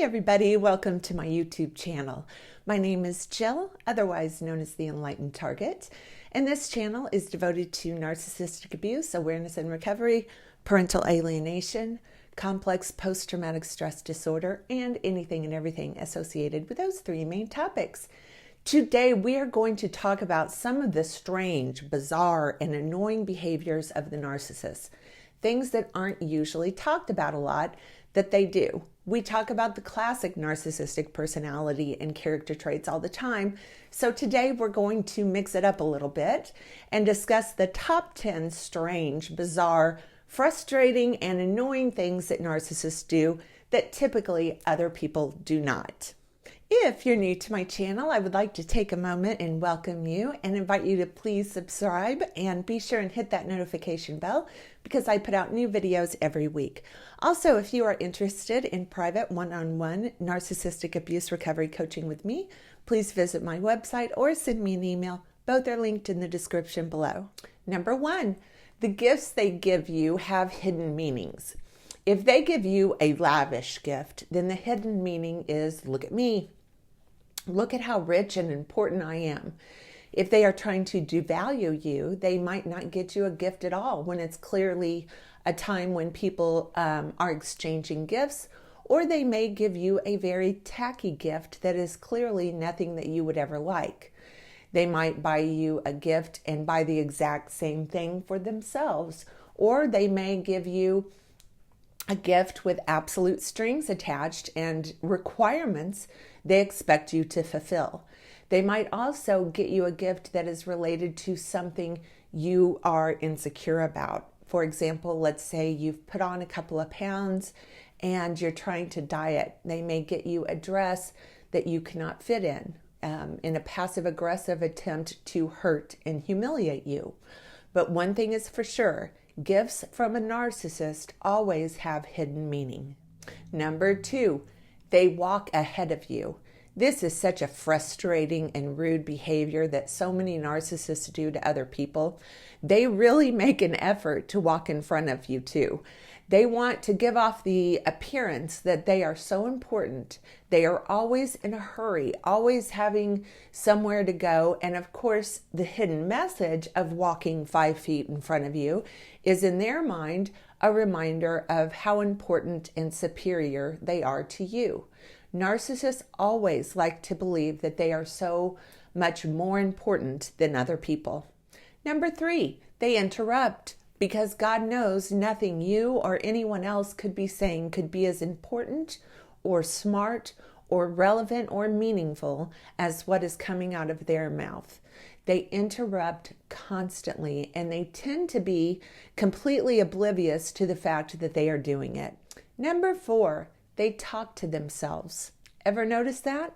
Hi everybody, welcome to my YouTube channel. My name is Jill, otherwise known as the Enlightened Target, and this channel is devoted to narcissistic abuse, awareness and recovery, parental alienation, complex post-traumatic stress disorder, and anything and everything associated with those three main topics. Today we are going to talk about some of the strange, bizarre, and annoying behaviors of the narcissist. Things that aren't usually talked about a lot that they do. We talk about the classic narcissistic personality and character traits all the time. So today we're going to mix it up a little bit and discuss the top 10 strange, bizarre, frustrating, and annoying things that narcissists do that typically other people do not. If you're new to my channel, I would like to take a moment and welcome you and invite you to please subscribe and be sure and hit that notification bell because I put out new videos every week. Also, if you are interested in private one-on-one narcissistic abuse recovery coaching with me, please visit my website or send me an email. Both are linked in the description below. Number 1, the gifts they give you have hidden meanings. If they give you a lavish gift, then the hidden meaning is, look at me. Look at how rich and important I am. If they are trying to devalue you, they might not get you a gift at all when it's clearly a time when people are exchanging gifts, or they may give you a very tacky gift that is clearly nothing that you would ever like. They might buy you a gift and buy the exact same thing for themselves, or they may give you a gift with absolute strings attached and requirements they expect you to fulfill. They might also get you a gift that is related to something you are insecure about. For example, let's say you've put on a couple of pounds and you're trying to diet. They may get you a dress that you cannot fit in a passive-aggressive attempt to hurt and humiliate you. But one thing is for sure, gifts from a narcissist always have hidden meaning. Number 2, they walk ahead of you. This is such a frustrating and rude behavior that so many narcissists do to other people. They really make an effort to walk in front of you too. They want to give off the appearance that they are so important. They are always in a hurry, always having somewhere to go. And of course, the hidden message of walking 5 feet in front of you is in their mind a reminder of how important and superior they are to you. Narcissists always like to believe that they are so much more important than other people. Number 3, they interrupt because God knows nothing you or anyone else could be saying could be as important or smart or relevant or meaningful as what is coming out of their mouth. They interrupt constantly and they tend to be completely oblivious to the fact that they are doing it. Number 4, they talk to themselves. Ever notice that?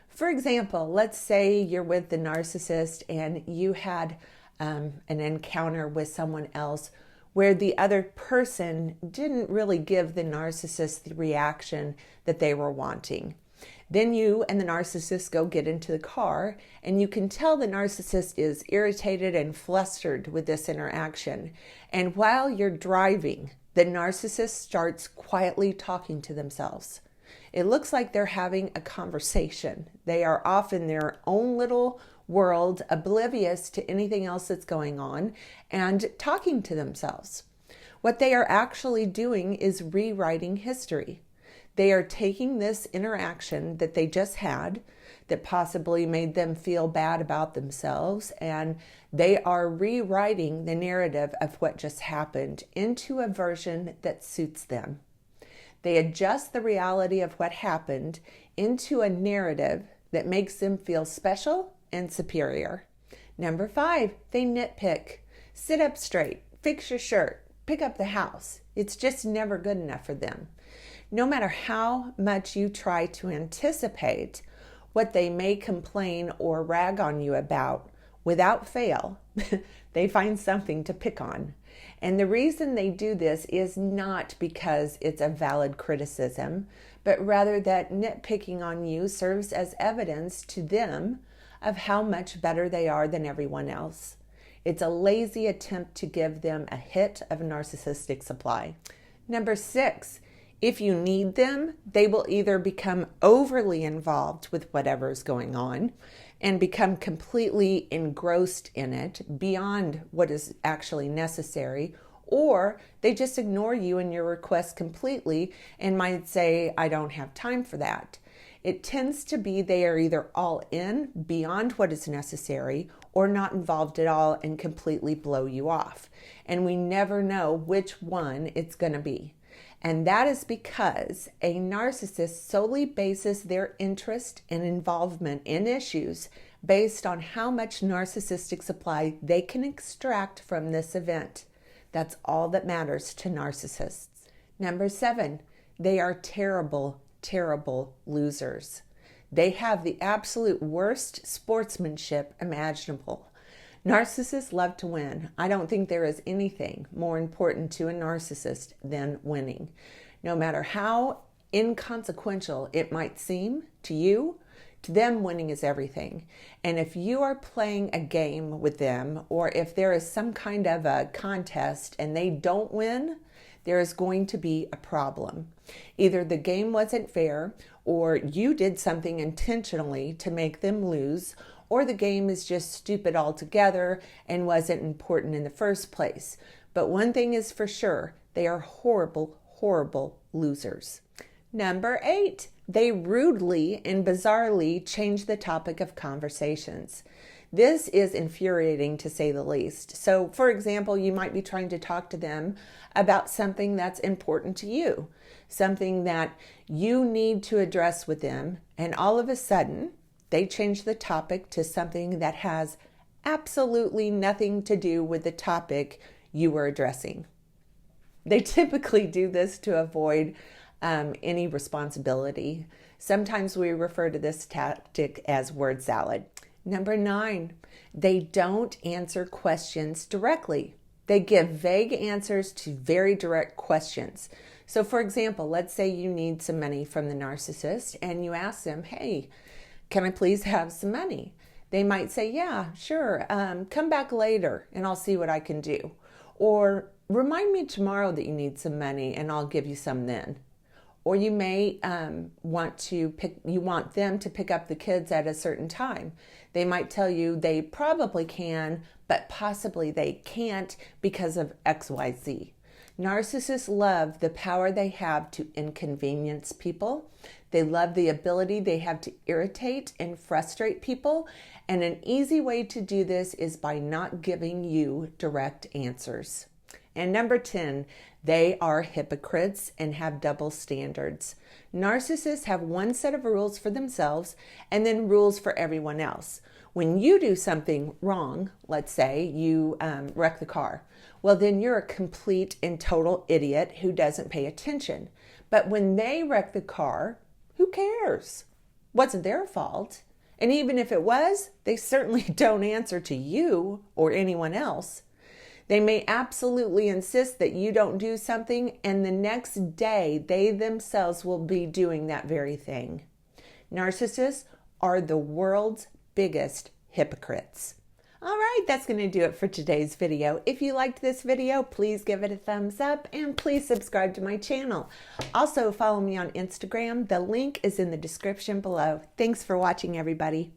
For example, let's say you're with the narcissist and you had an encounter with someone else where the other person didn't really give the narcissist the reaction that they were wanting. Then you and the narcissist go get into the car and you can tell the narcissist is irritated and flustered with this interaction. And while you're driving, the narcissist starts quietly talking to themselves. It looks like they're having a conversation. They are off in their own little world, oblivious to anything else that's going on, and talking to themselves. What they are actually doing is rewriting history. They are taking this interaction that they just had that possibly made them feel bad about themselves, and they are rewriting the narrative of what just happened into a version that suits them. They adjust the reality of what happened into a narrative that makes them feel special and superior. Number 5, they nitpick. Sit up straight, fix your shirt, pick up the house. It's just never good enough for them. No matter how much you try to anticipate what they may complain or rag on you about, without fail, they find something to pick on. And the reason they do this is not because it's a valid criticism, but rather that nitpicking on you serves as evidence to them of how much better they are than everyone else. It's a lazy attempt to give them a hit of narcissistic supply. Number 6, If you need them, they will either become overly involved with whatever is going on and become completely engrossed in it beyond what is actually necessary, or they just ignore you and your request completely and might say, I don't have time for that. It tends to be they are either all in beyond what is necessary or not involved at all and completely blow you off. And we never know which one it's going to be. And that is because a narcissist solely bases their interest and involvement in issues based on how much narcissistic supply they can extract from this event. That's all that matters to narcissists. Number 7, they are terrible losers. They have the absolute worst sportsmanship imaginable. Narcissists love to win. I don't think there is anything more important to a narcissist than winning. No matter how inconsequential it might seem to you, to them, winning is everything. And if you are playing a game with them, or if there is some kind of a contest and they don't win, there is going to be a problem. Either the game wasn't fair, or you did something intentionally to make them lose, or the game is just stupid altogether and wasn't important in the first place. But one thing is for sure, they are horrible losers. Number 8, they rudely and bizarrely change the topic of conversations. This is infuriating to say the least. So, for example, you might be trying to talk to them about something that's important to you, something that you need to address with them, and all of a sudden, they change the topic to something that has absolutely nothing to do with the topic you were addressing. They typically do this to avoid any responsibility. Sometimes we refer to this tactic as word salad. Number 9, they don't answer questions directly. They give vague answers to very direct questions. So for example, let's say you need some money from the narcissist and you ask them, hey, can I please have some money? They might say, yeah, sure. Come back later and I'll see what I can do. Or remind me tomorrow that you need some money and I'll give you some then. Or you may want them to pick up the kids at a certain time. They might tell you they probably can, but possibly they can't because of XYZ. Narcissists love the power they have to inconvenience people. They love the ability they have to irritate and frustrate people. And an easy way to do this is by not giving you direct answers. And number 10, they are hypocrites and have double standards. Narcissists have one set of rules for themselves and then rules for everyone else. When you do something wrong, let's say you wreck the car, well, then you're a complete and total idiot who doesn't pay attention. But when they wreck the car, who cares? Wasn't their fault. And even if it was, they certainly don't answer to you or anyone else. They may absolutely insist that you don't do something, and the next day they themselves will be doing that very thing. Narcissists are the world's biggest hypocrites. All right, that's going to do it for today's video. If you liked this video, please give it a thumbs up and please subscribe to my channel. Also, follow me on Instagram. The link is in the description below. Thanks for watching, everybody.